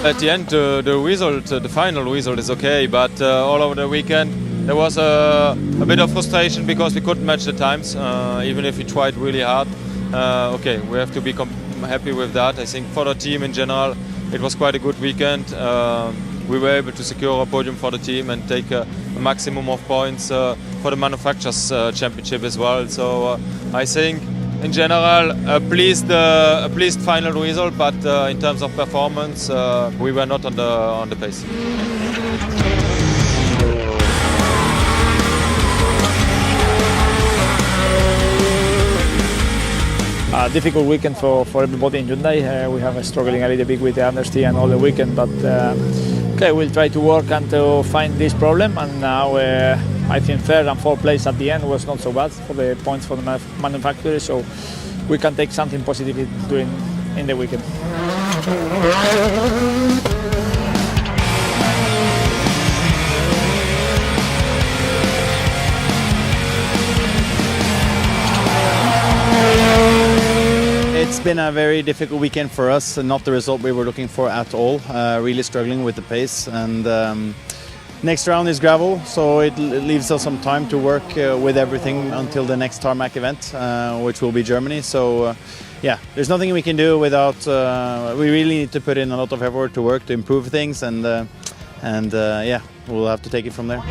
At the end, the result, the final result is okay, but all over the weekend there was a bit of frustration because we couldn't match the times, even if we tried really hard. Okay, we have to be happy with that. I think for the team in general, it was quite a good weekend. We were able to secure a podium for the team and take a maximum of points for the Manufacturers Championship as well. So I think in general a pleased final result, but in terms of performance we were not on the pace. A difficult weekend for everybody in Hyundai. We have struggling a little bit with the understeer and all the weekend, but okay, we'll try to work and to find this problem. And now I think third and fourth place at the end was not so bad for the points for the manufacturers, so we can take something positive in the weekend. It's been a very difficult weekend for us, and not the result we were looking for at all. Really struggling with the pace, and next round is gravel, so it leaves us some time to work with everything until the next tarmac event, which will be Germany. So yeah, there's nothing we can do without. We really need to put in a lot of effort to work to improve things, and yeah, we'll have to take it from there.